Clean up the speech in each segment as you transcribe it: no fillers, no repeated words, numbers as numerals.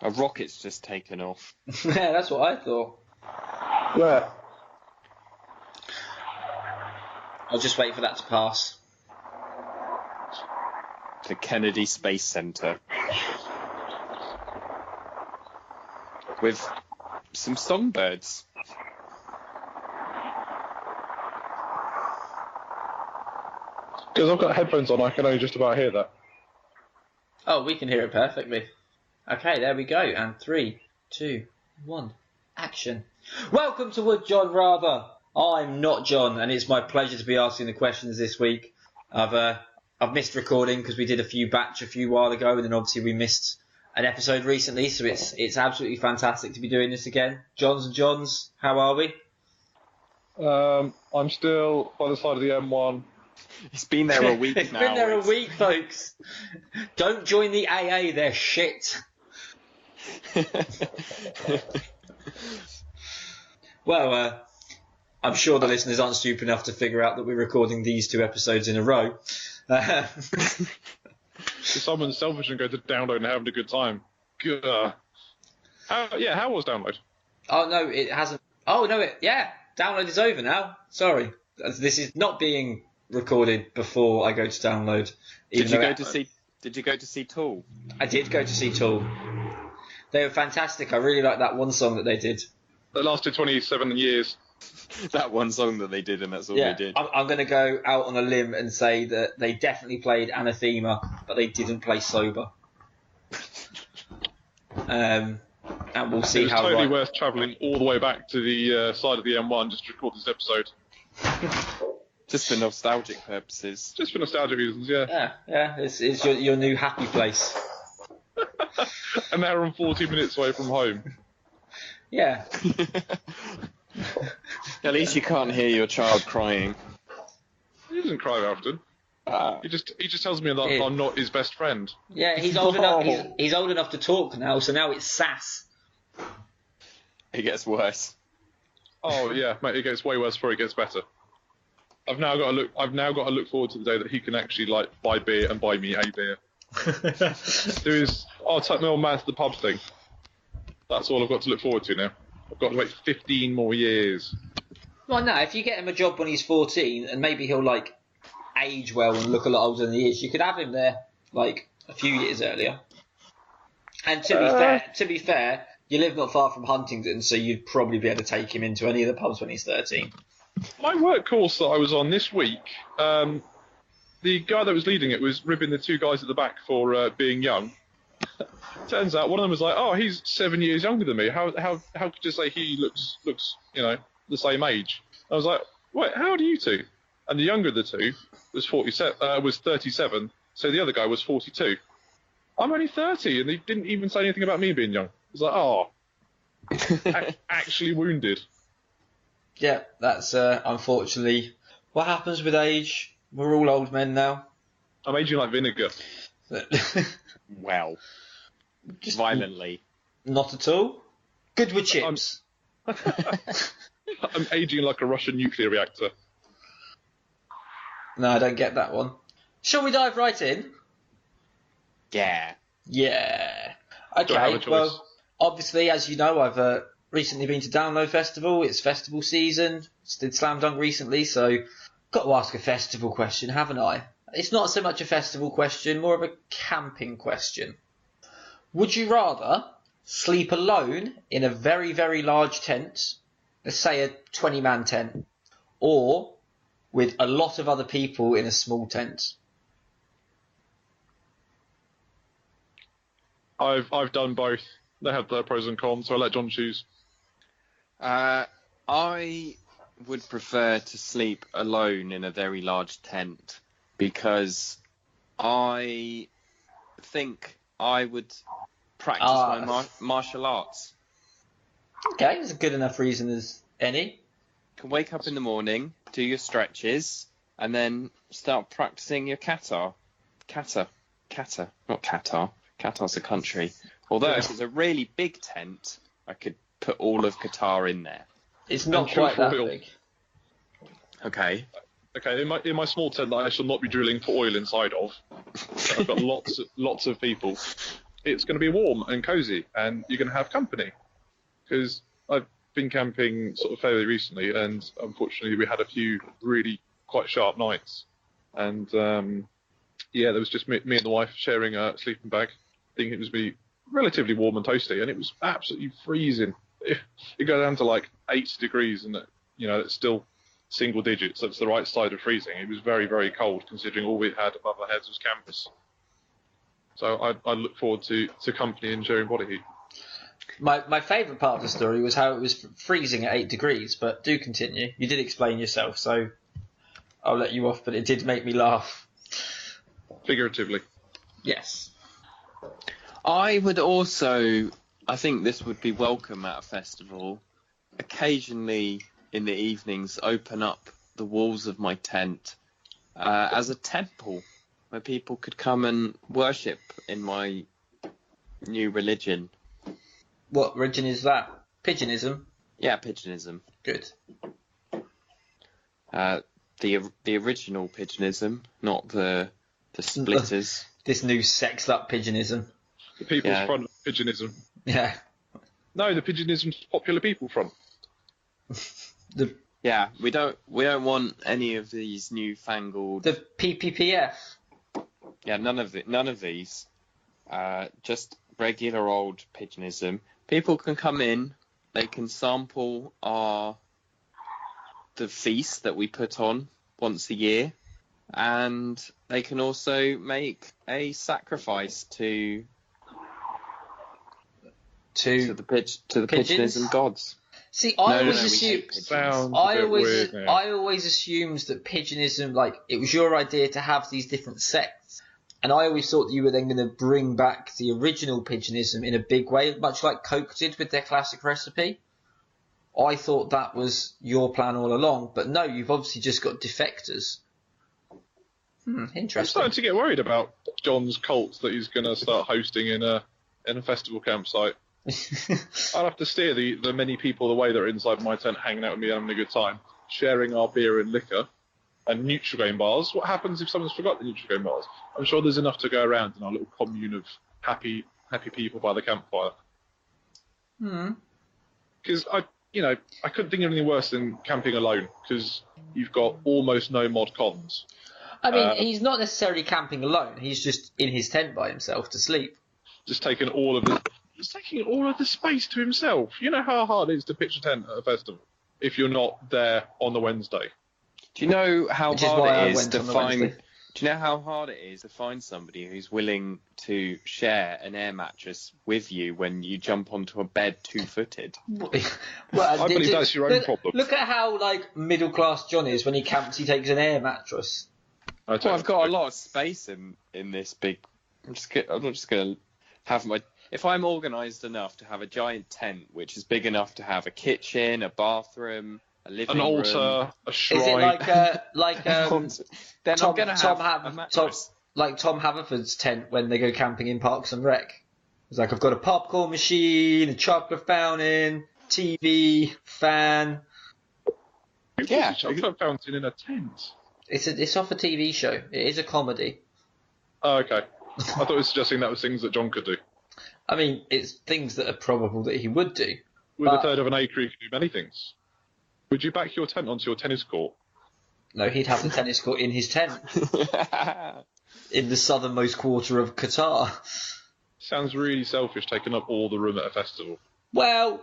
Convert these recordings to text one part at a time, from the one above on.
A rocket's just taken off. Yeah, that's what I thought. Where? I'll just wait for that to pass. The Kennedy Space Center. With some songbirds. Because I've got headphones on, I can only just about hear that. Oh, we can hear it perfectly. Okay, there we go. And 3, 2, 1, action. Welcome to Would John Rather. I'm not John, and it's my pleasure to be asking the questions this week. I've missed recording because we did a few while ago, and then obviously we missed an episode recently, so it's absolutely fantastic to be doing this again. Johns and Johns, how are we? I'm still by the side of the M1. It's been there a week now. It's been there a week, folks. Don't join the AA, they're shit. Well, I'm sure the listeners aren't stupid enough to figure out that we're recording these 2 episodes in a row. If someone's selfish and go to download and having a good time. Gah. How was download? Oh, no, it hasn't. Oh, no, download is over now. Sorry. This is not being recorded before I go to download. Did you go to see Tool? I did go to see Tool. They were fantastic. I really liked that one song that they did. It lasted 27 years. That one song that they did, and that's all they did. I'm going to go out on a limb and say that they definitely played Anathema, but they didn't play Sober. And we'll see how. It's totally worth travelling all the way back to the side of the M1 just to record this episode. Just for nostalgic purposes. Just for nostalgic reasons, yeah. Yeah. It's your new happy place. An hour and 40 minutes away from home. Yeah. At least you can't hear your child crying. He doesn't cry very often. He just tells me that I'm not his best friend. Yeah, he's old enough. He's old enough to talk now, so now it's sass. It gets worse. Oh yeah, mate, it gets way worse before it gets better. I've now got to look forward to the day that he can actually buy beer and buy me a beer. I'll take my old man to the pub thing. That's all I've got to look forward to now. I've got to wait 15 more years. Well, no, if you get him a job when he's 14, and maybe he'll age well and look a lot older than he is, you could have him there a few years earlier. And to be fair, you live not far from Huntingdon, so you'd probably be able to take him into any of the pubs when he's 13. My work course that I was on this week, the guy that was leading it was ribbing the 2 guys at the back for being young. Turns out one of them was like, "Oh, he's 7 years younger than me. How could you say he looks the same age?" I was like, "Wait, how old are you two?" And the younger of the 2 was 37, so the other guy was 42. I'm only 30, and he didn't even say anything about me being young. I was like, "Oh, actually wounded." Yeah, that's unfortunately what happens with age. We're all old men now. I'm aging like vinegar. Well, just violently. Not at all. Good with chips. I'm aging like a Russian nuclear reactor. No, I don't get that one. Shall we dive right in? Yeah. Yeah. Don't have a Okay, choice. well, obviously, as you know, I've recently been to Download Festival. It's festival season. Did Slam Dunk recently, so got to ask a festival question, haven't I? It's not so much a festival question, more of a camping question. Would you rather sleep alone in a very, very large tent, let's say a 20-man tent, or with a lot of other people in a small tent? I've done both. They have their pros and cons, so I'll let John choose. I would prefer to sleep alone in a very large tent because I think I would practice my martial arts. Okay, that's a good enough reason as any. You can wake up in the morning, do your stretches, and then start practicing your kata. Kata, not Qatar. Qatar's a country. Although if it's a really big tent, I could put all of Qatar in there. It's not quite that oil. big. Okay. Okay, in my small tent that I shall not be drilling for oil inside of. I've got lots of people. it's going to be warm and cozy, and you're going to have company. Because I've been camping sort of fairly recently, and unfortunately we had a few really quite sharp nights. And there was just me and the wife sharing a sleeping bag. I think it was be relatively warm and toasty, and it was absolutely freezing. It got down to like 8 degrees, and it's still single digits. So it's the right side of freezing. It was very, very cold, considering all we had above our heads was canvas. So I look forward to company and sharing body heat. My favourite part of the story was how it was freezing at 8 degrees, but do continue. You did explain yourself, so I'll let you off, but it did make me laugh. Figuratively. Yes. I think this would be welcome at a festival. Occasionally in the evenings, open up the walls of my tent as a temple where people could come and worship in my new religion. What religion is that? Pigeonism? Yeah, Pigeonism. Good. The original Pigeonism, not the splitters. This new sexed up Pigeonism. The People's Front of Pigeonism. Yeah. No, the Pigeonism's Popular People Front. Yeah, we don't want any of these newfangled. The PPPF. Yeah, none of these. Just regular old Pigeonism. People can come in. They can sample the feast that we put on once a year, and they can also make a sacrifice to the Pigeonism gods. See, I always assumed that Pigeonism, like, it was your idea to have these different sects, and I always thought that you were then going to bring back the original Pigeonism in a big way, much like Coke did with their classic recipe. I thought that was your plan all along, but no, you've obviously just got defectors. Interesting. I'm starting to get worried about John's cult that he's going to start hosting in a festival campsite. I'll have to steer the many people away that are inside my tent hanging out with me having a good time, sharing our beer and liquor and Nutrigrain bars. What happens if someone's forgot the Nutrigrain bars? I'm sure there's enough to go around in our little commune of happy people by the campfire. Because I couldn't think of anything worse than camping alone, because you've got almost no mod cons. I mean, he's not necessarily camping alone. He's just in his tent by himself to sleep. Just taking all of the space to himself. You know how hard it is to pitch a tent at a festival if you're not there on the Wednesday. Do you know how hard it is to find? Wednesday. Do you know how hard it is to find somebody who's willing to share an air mattress with you when you jump onto a bed 2-footed? I believe that's your own problem. Look at how middle class John is when he camps. He takes an air mattress. I've got a lot of space in this big. I'm not just going to have my. If I'm organised enough to have a giant tent, which is big enough to have a kitchen, a bathroom, a living room, an altar, a shrine. Is it then Tom, I'm going to have a mattress. like Tom Haverford's tent when they go camping in Parks and Rec? It's like, I've got a popcorn machine, a chocolate fountain, TV, fan. Yeah, a chocolate fountain in a tent. It's off a TV show. It is a comedy. Oh, okay. I thought it was suggesting that was things that John could do. I mean, it's things that are probable that he would do. With a third of an acre, he could do many things. Would you back your tent onto your tennis court? No, he'd have the tennis court in his tent. In the southernmost quarter of Qatar. Sounds really selfish, taking up all the room at a festival. Well,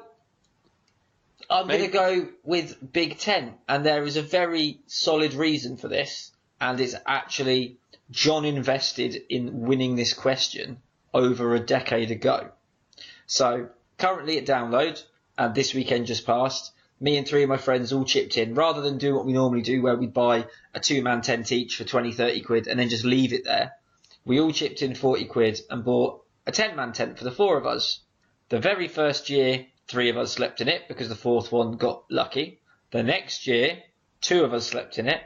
I'm going to go with Big Tent, and there is a very solid reason for this, and it's actually John invested in winning this question over a decade ago. So, currently at Download, and this weekend just passed, me and 3 of my friends all chipped in, rather than do what we normally do, where we'd buy a 2-man tent each for 20, 30 quid, and then just leave it there. We all chipped in 40 quid and bought a 10-man tent for the 4 of us. The very first year, 3 of us slept in it, because the 4th one got lucky. The next year, 2 of us slept in it.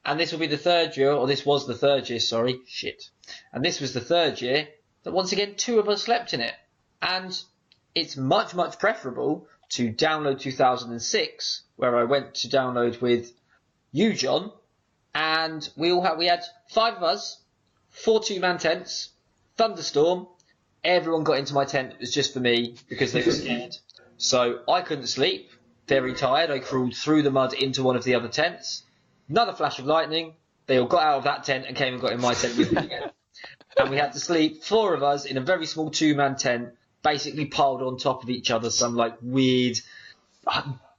And this will be the 3rd year, or this was the 3rd year, sorry, shit. And this was the 3rd year that once again 2 of us slept in it. And it's much, much preferable to Download 2006, where I went to Download with you, John, and we had 5 of us, 4 2-man tents, Thunderstorm, everyone got into my tent that was just for me because they were scared. So I couldn't sleep, very tired. I crawled through the mud into one of the other tents. Another flash of lightning. They all got out of that tent and came and got in my tent with me again. And we had to sleep, 4 of us, in a very small 2-man tent, basically piled on top of each other, some like weird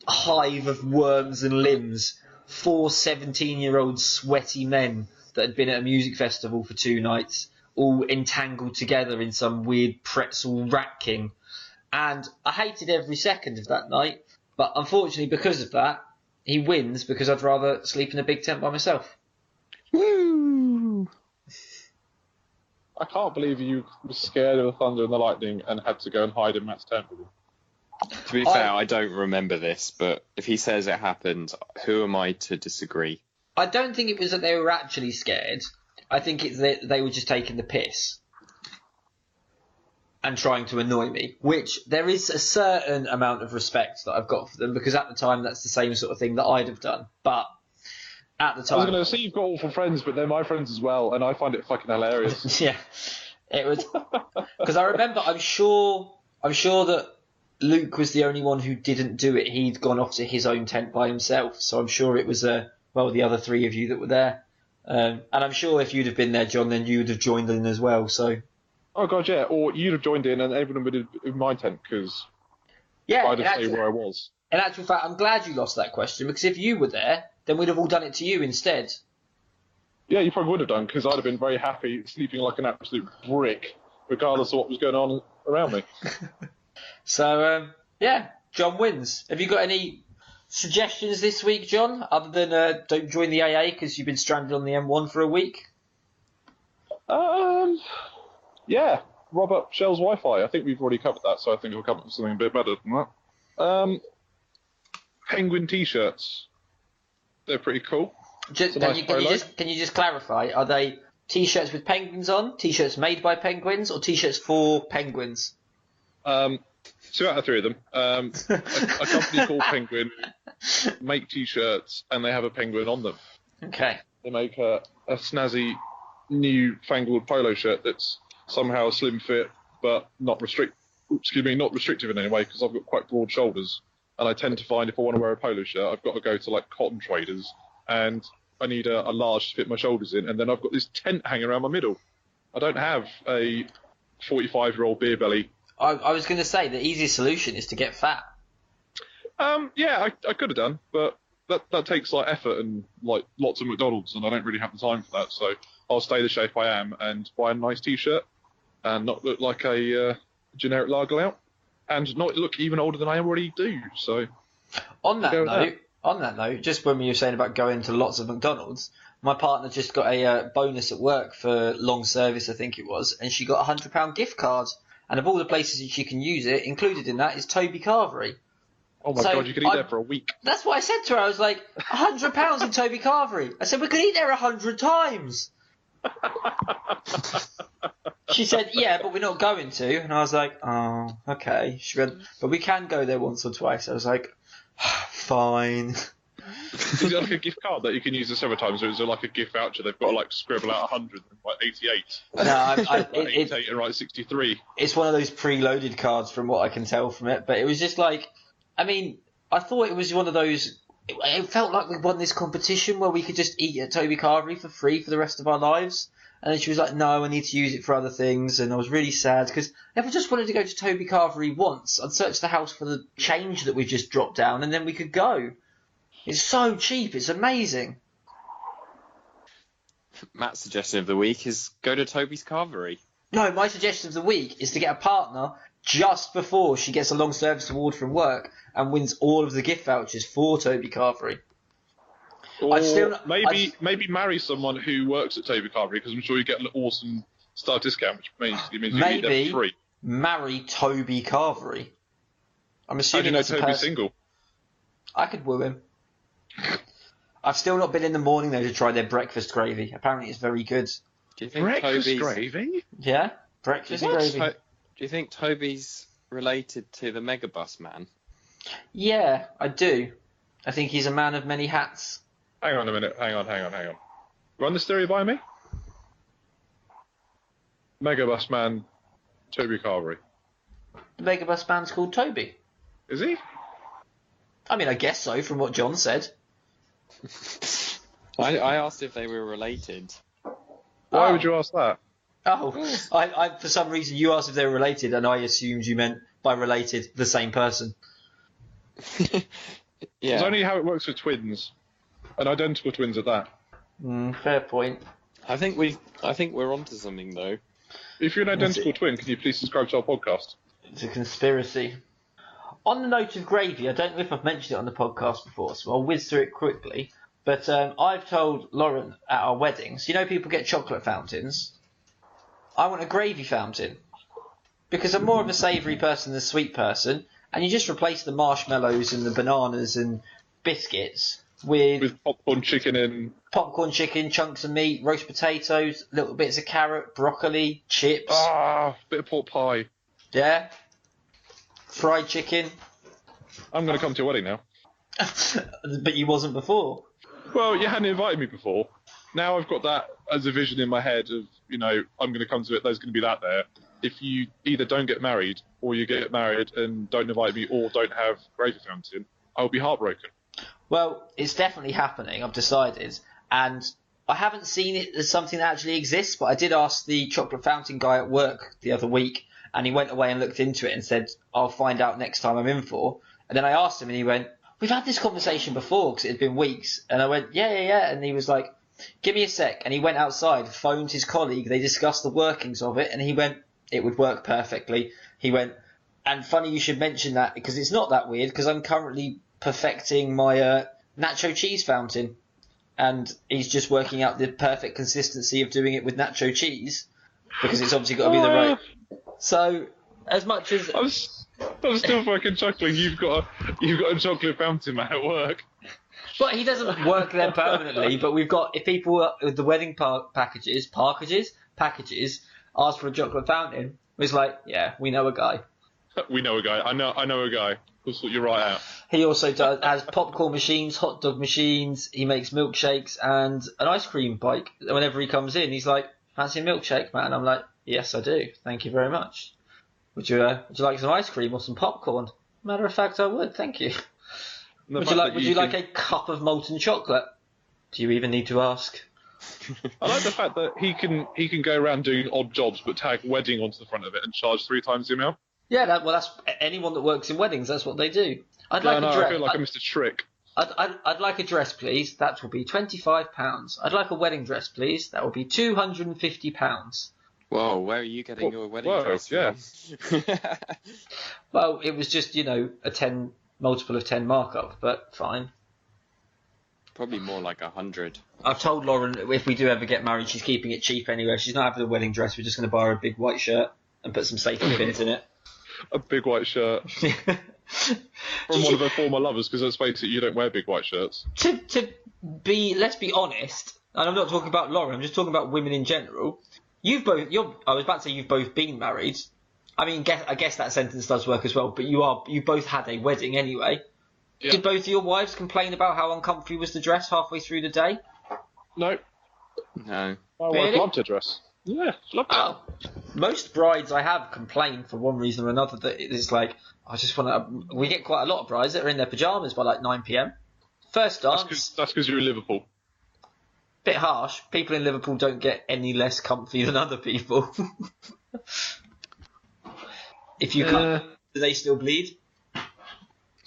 hive of worms and limbs. 4 17-year-old sweaty men that had been at a music festival for 2 nights, all entangled together in some weird pretzel rat king. And I hated every second of that night, but unfortunately because of that, he wins because I'd rather sleep in a big tent by myself. Woo! I can't believe you were scared of the thunder and the lightning and had to go and hide in Matt's tent with him. To be fair, I don't remember this, but if he says it happened, who am I to disagree? I don't think it was that they were actually scared. I think it's that they were just taking the piss and trying to annoy me, which there is a certain amount of respect that I've got for them, because at the time that's the same sort of thing that I'd have done. But at the time... I was going to say you've got awful friends, but they're my friends as well, and I find it fucking hilarious. Yeah. It was... Because I remember, I'm sure that Luke was the only one who didn't do it. He'd gone off to his own tent by himself, so I'm sure it was, the other 3 of you that were there. And I'm sure if you'd have been there, John, then you would have joined in as well, so... Oh, God, yeah. Or you'd have joined in and everyone would have been in my tent, because I'd have stayed where I was. In actual fact, I'm glad you lost that question, because if you were there, then we'd have all done it to you instead. Yeah, you probably would have done, because I'd have been very happy sleeping like an absolute brick, regardless of what was going on around me. So, John wins. Have you got any suggestions this week, John, other than don't join the AA because you've been stranded on the M1 for a week? Yeah, rob up Shell's Wi-Fi. I think we've already covered that, so I think we'll come up with something a bit better than that. Penguin T-shirts. They're pretty cool. Can you just clarify? Are they T-shirts with penguins on, T-shirts made by penguins, or T-shirts for penguins? 2 out of 3 of them. A company called Penguin make T-shirts, and they have a penguin on them. Okay. They make a snazzy, new fangled polo shirt that's somehow a slim fit, but not restrictive in any way, because I've got quite broad shoulders, and I tend to find if I want to wear a polo shirt, I've got to go to like Cotton Traders, and I need a large to fit my shoulders in, and then I've got this tent hanging around my middle. I don't have a 45-year-old beer belly. I was going to say the easiest solution is to get fat. Yeah, I could have done, but that takes like effort and like lots of McDonald's, and I don't really have the time for that. So I'll stay the shape I am and buy a nice T-shirt and not look like a generic lager lout, and not look even older than I already do. So on that note, just when we were saying about going to lots of McDonald's, my partner just got a bonus at work for long service, I think it was, and she got a £100 gift card. And of all the places that she can use it, included in that is Toby Carvery. Oh my God, you could eat there for a week. That's what I said to her. I was like, £100 in Toby Carvery. I said, we could eat there 100 times. She said, yeah, but we're not going to. And I was like, oh, okay. She went, but we can go there once or twice. I was like, fine. Is it like a gift card that you can use several times, or is it like a gift voucher? They've got to like scribble out 100 and like 88. No, 88 and write 63. It's one of those preloaded cards, from what I can tell from it. But it was just like, I mean, I thought it was one of those. It felt like we won this competition where we could just eat at Toby Carvery for free for the rest of our lives. And then she was like, no, I need to use it for other things. And I was really sad because if I just wanted to go to Toby Carvery once, I'd search the house for the change that we've just dropped down, and then we could go. It's so cheap. It's amazing. Matt's suggestion of the week is go to Toby's Carvery. No, my suggestion of the week is to get a partner just before she gets a long service award from work and wins all of the gift vouchers for Toby Carvery. Or maybe marry someone who works at Toby Carvery, because I'm sure you get an awesome staff discount, which means you can eat there for free. Marry Toby Carvery. I'm assuming how do you know Toby's single? I could woo him. I've still not been in the morning though to try their breakfast gravy. Apparently it's very good. Do you think breakfast gravy? Yeah, breakfast gravy. Do you think Toby's related to the Megabus man? Yeah, I do. I think he's a man of many hats. Hang on a minute. Hang on. Run this theory by me. Megabus man Toby Carvery. The Megabus band's called Toby. Is he? I mean, I guess so, from what John said. I asked if they were related. Why Oh. would you ask that? Oh, I for some reason you asked if they were related, and I assumed you meant by related the same person. Yeah. It's only how it works with twins, and identical twins at that. Fair point. I think we're onto something though. If you're an identical twin, can you please subscribe to our podcast? It's a conspiracy. On the note of gravy, I don't know if I've mentioned it on the podcast before, so I'll whiz through it quickly. But I've told Lauren at our weddings, you know people get chocolate fountains? I want a gravy fountain. Because I'm more of a savoury person than a sweet person, and you just replace the marshmallows and the bananas and biscuits with popcorn chicken and... popcorn chicken, chunks of meat, roast potatoes, little bits of carrot, broccoli, chips. Bit of pork pie. Yeah? Fried chicken. I'm going to come to your wedding now. But you wasn't before. Well, you hadn't invited me before. Now I've got that as a vision in my head of, I'm going to come to it, there's going to be that there. If you either don't get married, or you get married and don't invite me, or don't have gravy fountain, I'll be heartbroken. Well, it's definitely happening, I've decided. And I haven't seen it as something that actually exists, but I did ask the chocolate fountain guy at work the other week, and he went away and looked into it and said, I'll find out next time I'm in for. And then I asked him, and he went, we've had this conversation before, because it had been weeks. And I went, yeah. And he was like, give me a sec. And he went outside, phoned his colleague, they discussed the workings of it, and he went, it would work perfectly. He went, and funny you should mention that, because it's not that weird, because I'm currently perfecting my nacho cheese fountain. And he's just working out the perfect consistency of doing it with nacho cheese, because it's obviously got to be the right... So, as much as... I'm still fucking chuckling. You've got a chocolate fountain man at work. But he doesn't work there permanently. But we've got, if people with the wedding packages ask for a chocolate fountain, it's like, yeah, we know a guy. We know a guy. I know a guy. We'll sort you right out. He also has popcorn machines, hot dog machines. He makes milkshakes and an ice cream bike. Whenever he comes in, he's like, "Fancy a milkshake, man?" I'm like, "Yes, I do. Thank you very much. Would you like some ice cream or some popcorn?" Matter of fact, I would. Thank you. Would you like a cup of molten chocolate? Do you even need to ask? I like the fact that he can go around doing odd jobs, but tag wedding onto the front of it and charge 3 times the amount. Yeah, that's anyone that works in weddings. That's what they do. I feel like I'm Mr. Trick. I'd like a dress, please. That will be £25. I'd like a wedding dress, please. That will be £250. Whoa, where are you getting your wedding dress? Yeah. Well, it was just a 10 multiple of 10 markup, but fine. Probably more like 100. I've told Lauren if we do ever get married, she's keeping it cheap anyway. She's not having a wedding dress. We're just going to buy her a big white shirt and put some safety pins in it. A big white shirt. From one of her former lovers, because let's face it, you don't wear big white shirts. Let's be honest, and I'm not talking about Lauren, I'm just talking about women in general. I was about to say you've both been married. I mean, I guess that sentence does work as well, but you both had a wedding anyway. Yeah. Did both of your wives complain about how uncomfy was the dress halfway through the day? No. No. My wife loved her dress. Yeah, she loved it. Oh. Most brides I have complained for one reason or another that it's like, I just want to... We get quite a lot of brides that are in their pyjamas by like 9 p.m. First dance... That's because you're in Liverpool. Bit harsh. People in Liverpool don't get any less comfy than other people. If you cut, do they still bleed?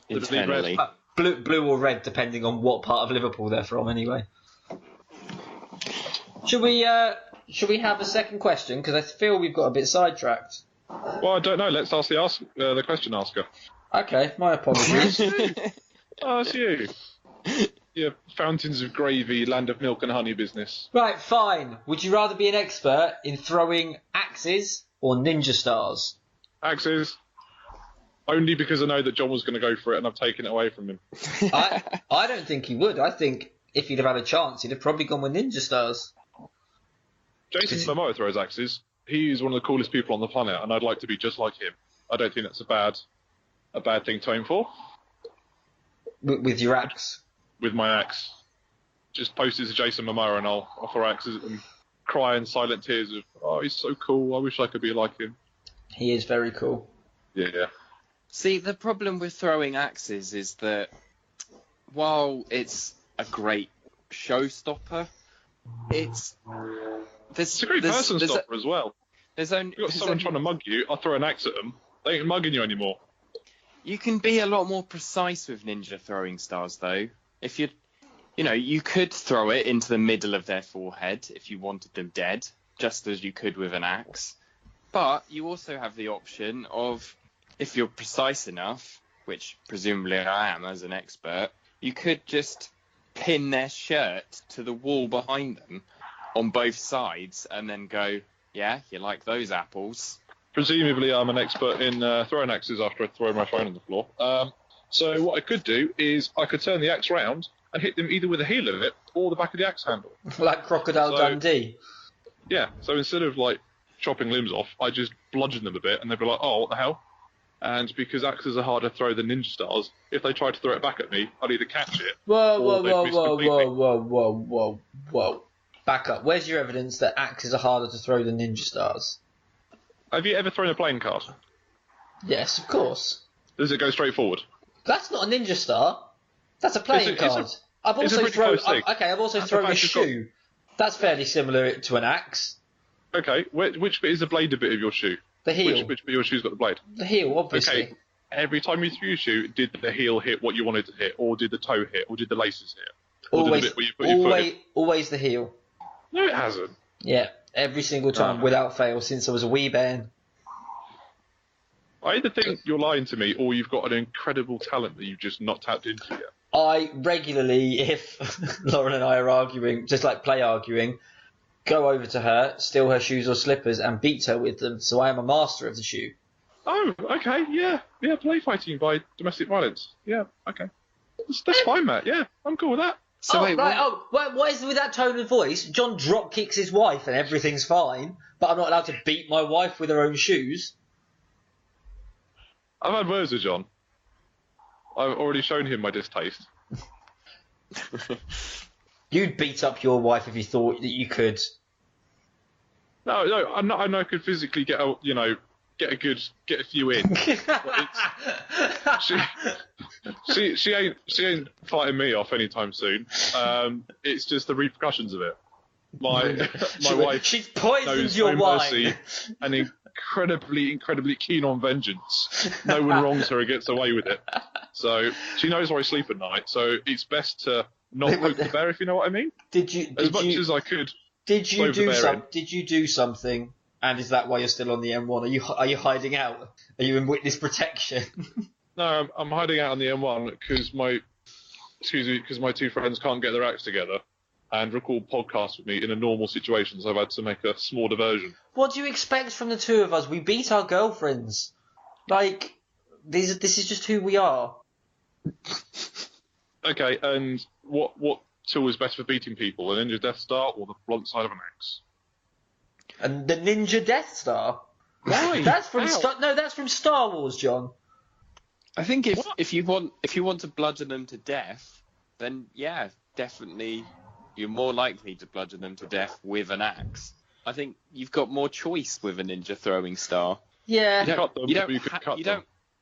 Internally. Blue or red, depending on what part of Liverpool they're from, anyway. Should we have a second question? Because I feel we've got a bit sidetracked. Well, I don't know. Let's ask the question asker. Okay, my apologies. Oh, it's you. Yeah, fountains of gravy, land of milk and honey business. Right, fine. Would you rather be an expert in throwing axes or ninja stars? Axes. Only because I know that John was going to go for it and I've taken it away from him. I don't think he would. I think if he'd have had a chance, he'd have probably gone with ninja stars. Jason Momoa throws axes. He's one of the coolest people on the planet, and I'd like to be just like him. I don't think that's a bad thing to aim for. With your axe? With my axe. Just post it to Jason Momoa and I'll throw axes at him. Cry in silent tears of, oh, he's so cool, I wish I could be like him. He is very cool. Yeah. See, the problem with throwing axes is that while it's a great showstopper, It's a great person stopper as well. There's only, You've got someone trying to mug you, I'll throw an axe at them. They ain't mugging you anymore. You can be a lot more precise with ninja throwing stars, though. If you could throw it into the middle of their forehead if you wanted them dead, just as you could with an axe. But you also have the option of, if you're precise enough, which presumably I am as an expert, you could just pin their shirt to the wall behind them on both sides and then go, yeah, you like those apples. Presumably I'm an expert in throwing axes after I throw my phone on the floor. So what I could do is I could turn the axe round and hit them either with the heel of it or the back of the axe handle. Like Crocodile Dundee. Yeah, so instead of like chopping limbs off, I just bludgeon them a bit and they'd be like, oh, what the hell? And because axes are harder to throw than ninja stars, if they tried to throw it back at me, I'd either catch it or they'd miss completely. Whoa. Back up. Where's your evidence that axes are harder to throw than ninja stars? Have you ever thrown a playing card? Yes, of course. Does it go straight forward? That's not a ninja star. That's a playing card. I've also thrown a shoe. That's fairly similar to an axe. Okay, which bit is the bladed bit of your shoe? The heel. Which bit of your shoe's got the blade? The heel, obviously. Okay, every time you threw your shoe, did the heel hit what you wanted to hit, or did the toe hit, or did the laces hit? Always the heel. No, it hasn't. Yeah, every single time, without fail, since I was a wee bairn. I either think you're lying to me, or you've got an incredible talent that you've just not tapped into yet. I regularly, if Lauren and I are arguing, just like play arguing, go over to her, steal her shoes or slippers, and beat her with them. So I am a master of the shoe. Oh, okay, yeah, play fighting by domestic violence. Yeah, okay, that's fine, Matt. Yeah, I'm cool with that. So what is with that tone of voice? John drop kicks his wife and everything's fine, but I'm not allowed to beat my wife with her own shoes. I've had words with John. I've already shown him my distaste. You'd beat up your wife if you thought that you could. No, I know I could physically get a few in. she ain't fighting me off anytime soon. It's just the repercussions of it. My wife, she's poisoned knows your no wine. Mercy and incredibly keen on vengeance. No one wrongs her and gets away with it. So she knows where I sleep at night. So it's best to not poke the bear, if you know what I mean. As much as I could. Did you do something? And is that why you're still on the M1? Are you hiding out? Are you in witness protection? No, I'm hiding out on the M1 because my two friends can't get their acts together and record podcasts with me in a normal situation, so I've had to make a small diversion. What do you expect from the two of us? We beat our girlfriends. Like, this is just who we are. Okay, and what tool is best for beating people? A Ninja Death Star or the blunt side of an axe? And the Ninja Death Star? Why? That's from that's from Star Wars, John. I think if you want to bludgeon them to death, then yeah, definitely you're more likely to bludgeon them to death with an axe. I think you've got more choice with a ninja throwing star. Yeah. You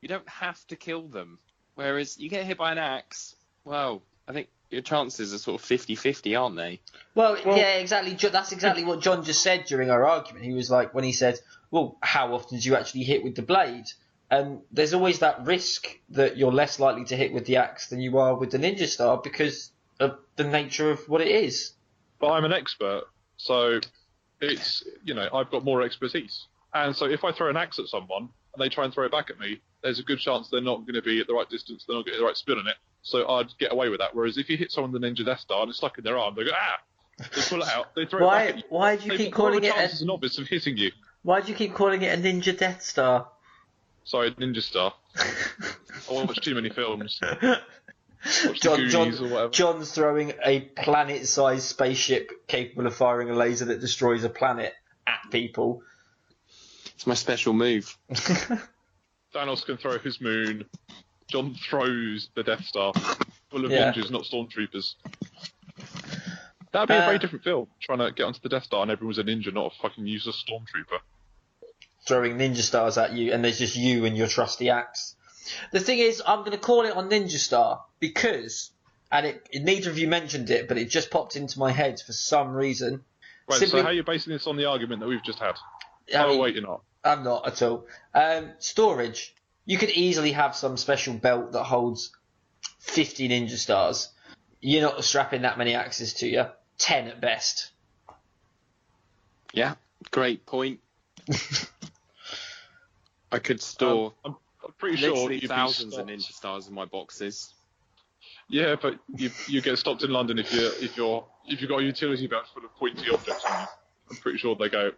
don't have to kill them. Whereas you get hit by an axe, well, I think your chances are sort of 50-50, aren't they? Well, yeah, exactly. That's exactly what John just said during our argument. He was like, when he said, well, how often do you actually hit with the blade? And there's always that risk that you're less likely to hit with the axe than you are with the ninja star because of the nature of what it is. But I'm an expert, so it's, I've got more expertise. And so if I throw an axe at someone and they try and throw it back at me, there's a good chance they're not going to be at the right distance, they're not getting the right spin on it, so I'd get away with that. Whereas if you hit someone with the Ninja Death Star and it's stuck in their arm, they go, they pull it out, they throw it back at you. Why do you keep calling it as a novice of hitting you? Why do you keep calling it a Ninja Death Star? Sorry, Ninja Star. I watch too many films. John's throwing a planet-sized spaceship capable of firing a laser that destroys a planet at people. It's my special move. Thanos can throw his moon. John throws the Death Star. Full of ninjas, not stormtroopers. That'd be a very different film, trying to get onto the Death Star and everyone's a ninja, not a fucking useless stormtrooper. throwing ninja stars at you, and there's just you and your trusty axe. The thing is, I'm going to call it on Ninja Star because, and neither of you mentioned it, but it just popped into my head for some reason. Right, Simply, so how are you basing this on the argument that we've just had? I mean, Wait, you're not. I'm not at all. Storage. You could easily have some special belt that holds 50 ninja stars. You're not strapping that many axes to you. 10 at best. Yeah, great point. I could store I'm pretty sure literally you'd be thousands of stopped. ninja stars in my boxes. Yeah, but you get stopped in London if you've got a utility belt full of pointy objects on you. I'm pretty sure they go,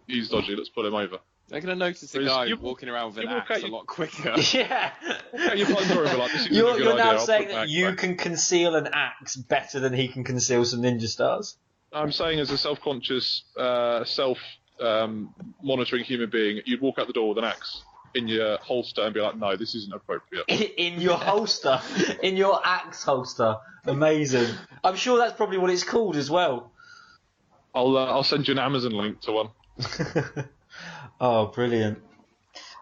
he's dodgy, let's pull him over. They're going to notice a Whereas guy you- walking around with you an walk axe out- a lot quicker. Yeah. Yeah, you front door and be like, this is a You're good now idea, I'll saying put that back you back. can conceal an axe better than he can conceal some ninja stars. I'm saying as a self-conscious, self-monitoring human being, you'd walk out the door with an axe in your holster and be like, no, this isn't appropriate. In your holster. In your axe holster. Amazing. I'm sure that's probably what it's called as well. I'll send you an Amazon link to one. Oh, brilliant.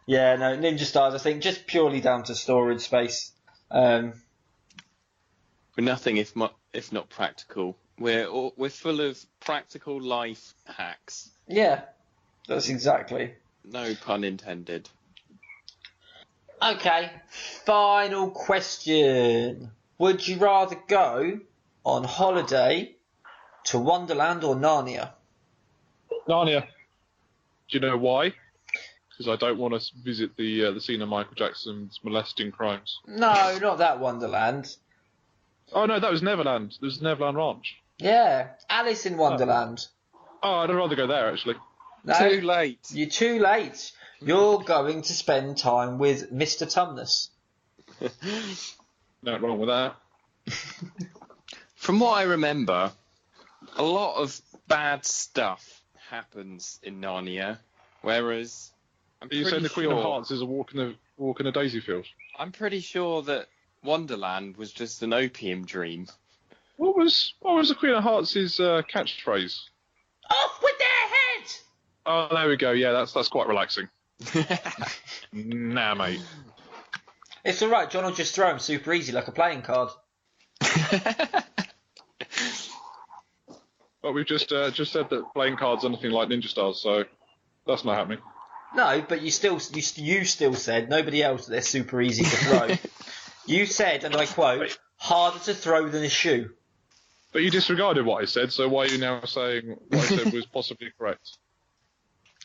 Yeah, no, ninja stars, I think, just purely down to storage space. We're nothing if not practical. We're full of practical life hacks. Yeah, that's exactly. No pun intended. Okay, final question. Would you rather go on holiday to Wonderland or Narnia? Narnia. Do you know why? Because I don't want to visit the scene of Michael Jackson's molesting crimes. No, not that Wonderland. Oh no, that was Neverland. It was Neverland Ranch. Yeah, Alice in Wonderland. Oh, I'd rather go there actually. No, Too late. you're too late. You're going to spend time with Mr. Tumnus. Nothing wrong with that. From what I remember, a lot of bad stuff happens in Narnia, whereas I'm Are you pretty saying the Queen of sure- Hearts is a walk in a daisy field? I'm pretty sure that Wonderland was just an opium dream. What was the Queen of Hearts' catchphrase? Off with their head! Oh, there we go. Yeah, that's quite relaxing. Nah, mate. It's alright, John will just throw him super easy like a playing card. But we've just said that playing cards are nothing like Ninja Stars, so that's not happening. No, but you still said, nobody else, they're super easy to throw. You said, and I quote, harder to throw than a shoe. But you disregarded what I said, so why are you now saying what I said was possibly correct?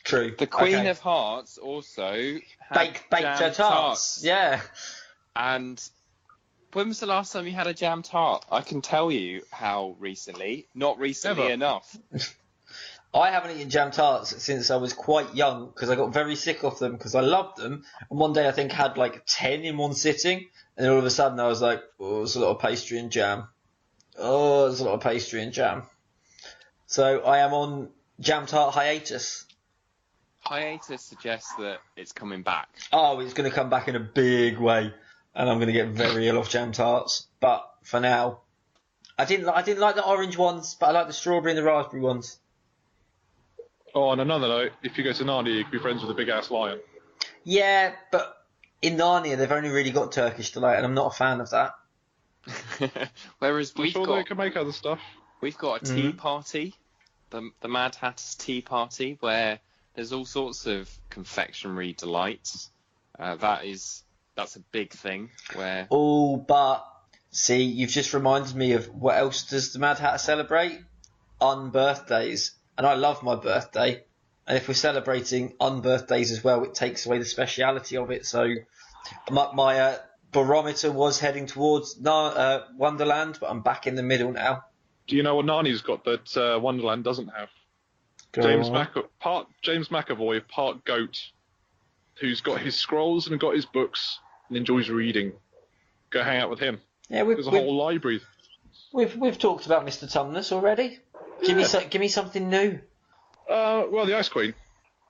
True. The Queen Okay. of Hearts also had Baked jam her tarts. Yeah. And when was the last time you had a jam tart? I can tell you how recently. Not recently Never. enough. I haven't eaten jam tarts since I was quite young because I got very sick of them because I loved them. And one day I think I had like 10 in one sitting. And all of a sudden I was like, oh, there's a lot of pastry and jam. Oh, there's a lot of pastry and jam. So I am on jam tart hiatus. Hiatus suggests that it's coming back. Oh, it's going to come back in a big way. And I'm going to get very ill of jam tarts. But for now, I didn't like the orange ones, but I like the strawberry and the raspberry ones. Oh, on another note, if you go to Narnia, you can be friends with a big-ass lion. Yeah, but in Narnia, they've only really got Turkish Delight, and I'm not a fan of that. Whereas I'm we've sure they got can make other stuff. a tea party, the Mad Hatter's tea party, where there's all sorts of confectionery delights. That's a big thing. Where Oh, but see, you've just reminded me of what else does the Mad Hatter celebrate? Unbirthdays. And I love my birthday. And if we're celebrating unbirthdays as well, it takes away the speciality of it. So my barometer was heading towards Wonderland, but I'm back in the middle now. Do you know what Narnia's got that Wonderland doesn't have? Go James on. McAvoy, part goat, who's got his scrolls and got his books and enjoys reading. Go hang out with him. Yeah, There's a whole library. we've talked about Mr. Tumnus already. Give me something new. Well, the Ice Queen,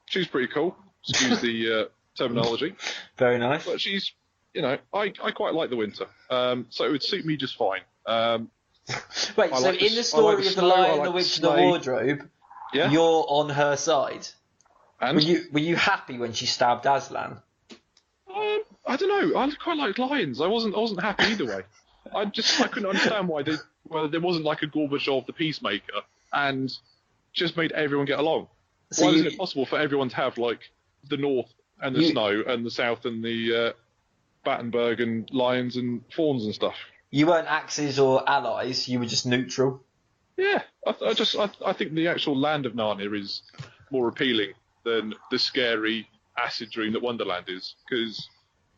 she's pretty cool. Excuse the terminology, Very nice. but she's, I quite like the winter, so it would suit me just fine. Wait, I so like in the the story of the snow, I Lion, like the the Witch, and the sleigh. Wardrobe, Yeah. you're on her side. And Were you happy when she stabbed Aslan? I don't know. I quite like lions. I wasn't happy either way. I couldn't understand whether there wasn't like a Gorbachev the peacemaker and just made everyone get along. So Why wasn't it possible for everyone to have like the north and the snow and the south and the Battenberg and lions and fawns and stuff? you weren't axes or allies. You were just neutral. Yeah, I think the actual land of Narnia is more appealing than the scary acid dream that Wonderland is, because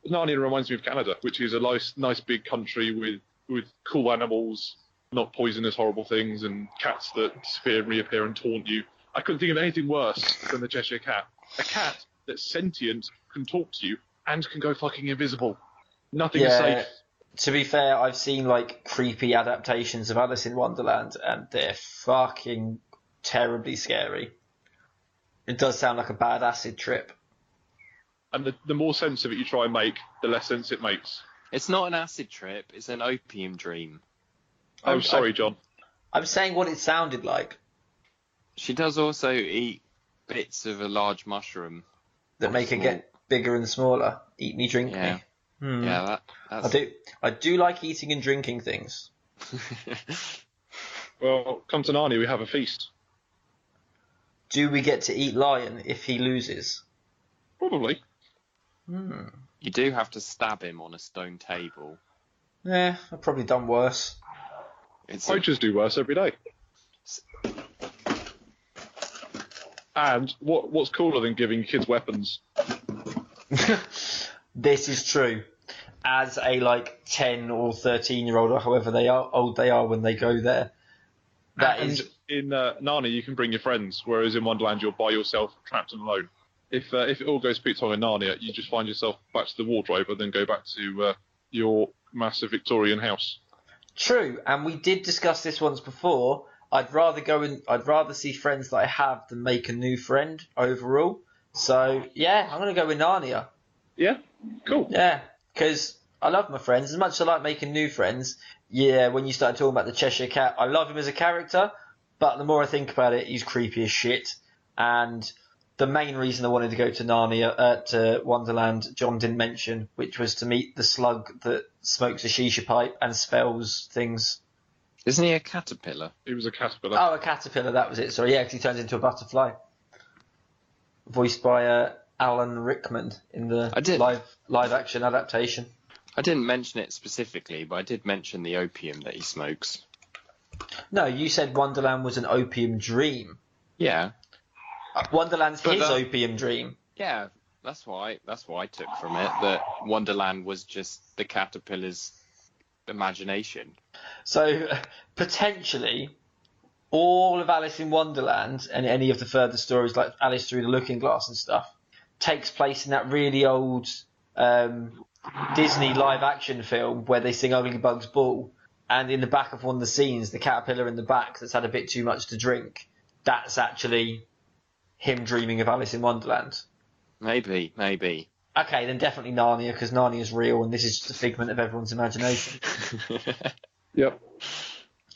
Narnia reminds me of Canada, which is a nice big country with cool animals, not poisonous, horrible things, and cats that disappear and reappear and taunt you. I couldn't think of anything worse than the Cheshire Cat. A cat that's sentient, can talk to you, and can go fucking invisible. Nothing is safe. To be fair, I've seen like creepy adaptations of Alice in Wonderland, and they're fucking terribly scary. It does sound like a bad acid trip. And the more sense of it you try and make, the less sense it makes. It's not an acid trip, it's an opium dream. I'm sorry, John. I'm saying what it sounded like. She does also eat bits of a large mushroom. That make her get bigger and smaller. Eat me, drink Yeah. me. Yeah, that's... I do like eating and drinking things. Well, come to Narnia, we have a feast. Do we get to eat lion if he loses? Probably. You do have to stab him on a stone table. Yeah, I've probably done worse. I just do worse every day. And what's cooler than giving kids weapons? This is true. As a like 10 or 13-year-old or however old they are when they go there. In Narnia, you can bring your friends, whereas in Wonderland, you're by yourself, trapped and alone. If it all goes Pete Tong in Narnia, you just find yourself back to the wardrobe and then go back to your massive Victorian house. True, and we did discuss this once before. I'd rather see friends that I have than make a new friend overall. So yeah, I'm gonna go with Narnia. Yeah, cool. Yeah, because I love my friends as much as I like making new friends. Yeah, when you started talking about the Cheshire Cat, I love him as a character, but the more I think about it, he's creepy as shit. And the main reason I wanted to go to Narnia, to Wonderland, John didn't mention, which was to meet the slug that smokes a shisha pipe and spells things. Isn't he a caterpillar? He was a caterpillar. Oh, a caterpillar, that was it. Sorry, yeah, because he turns into a butterfly. Voiced by Alan Rickman in the live action adaptation. I didn't mention it specifically, but I did mention the opium that he smokes. No, you said Wonderland was an opium dream. Yeah. Wonderland's his opium dream. Yeah, that's what I took from it, that Wonderland was just the caterpillar's imagination. So, potentially, all of Alice in Wonderland and any of the further stories like Alice Through the Looking Glass and stuff takes place in that really old Disney live-action film where they sing Ugly Bugs Ball, and in the back of one of the scenes, the caterpillar in the back that's had a bit too much to drink, that's actually him dreaming of Alice in Wonderland. Maybe. Okay, then definitely Narnia, because Narnia is real and this is just a figment of everyone's imagination. Yep.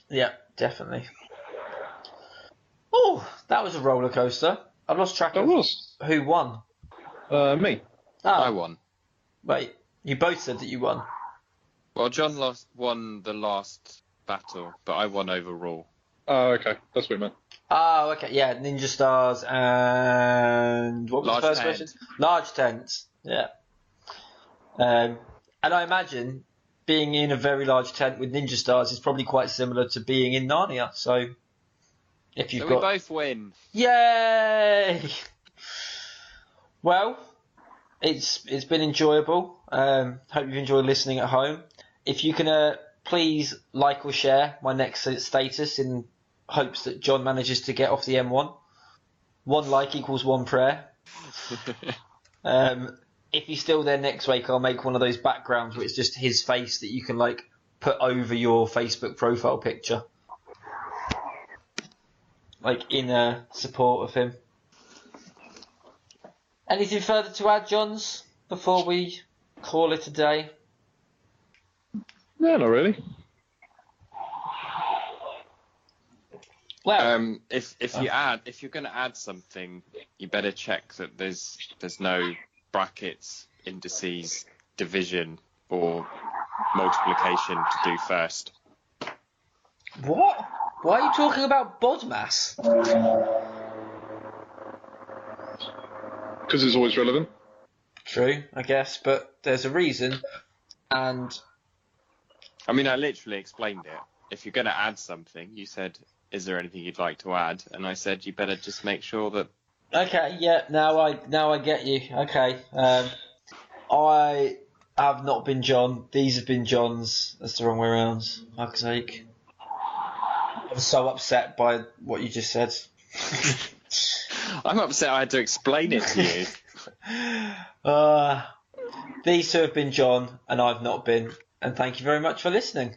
Yeah, definitely. Oh, that was a roller coaster. I've lost track of who won. Me. Oh, I won. Wait, you both said that you won. Well, John won the last battle, but I won overall. Oh, okay. That's what it meant. Oh, okay, yeah, Ninja Stars and... What was Large the first tent. question? Large Tents, yeah. And I imagine being in a very large tent with Ninja Stars is probably quite similar to being in Narnia, so... If you've So got... we both win. Yay! Well, it's been enjoyable. Hope you've enjoyed listening at home. If you can please like or share my next status in hopes that John manages to get off the M1. 1 like equals 1 prayer. If he's still there next week, I'll make one of those backgrounds where it's just his face that you can like put over your Facebook profile picture. Like in support of him. Anything further to add, Johns, before we call it a day? No, not really. Well, if you're going to add something, you better check that there's no brackets, indices, division, or multiplication to do first. what? Why are you talking about BODMAS? Because it's always relevant. True, I guess, but there's a reason, and I mean, I literally explained it. If you're going to add something, you said, "Is there anything you'd like to add?" And I said, "You better just make sure that." okay, yeah, now I get you. Okay, I have not been John. These have been John's. That's the wrong way around. Fuck's sake. I was so upset by what you just said. I'm upset I had to explain it to you. These two have been John, and I've not been. And thank you very much for listening.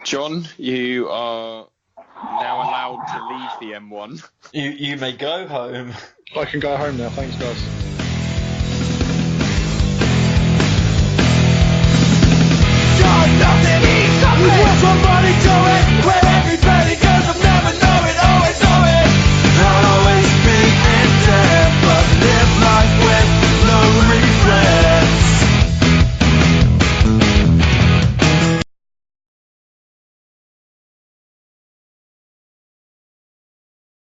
John, you are now allowed to leave the M1. You may go home. I can go home now. Thanks, guys.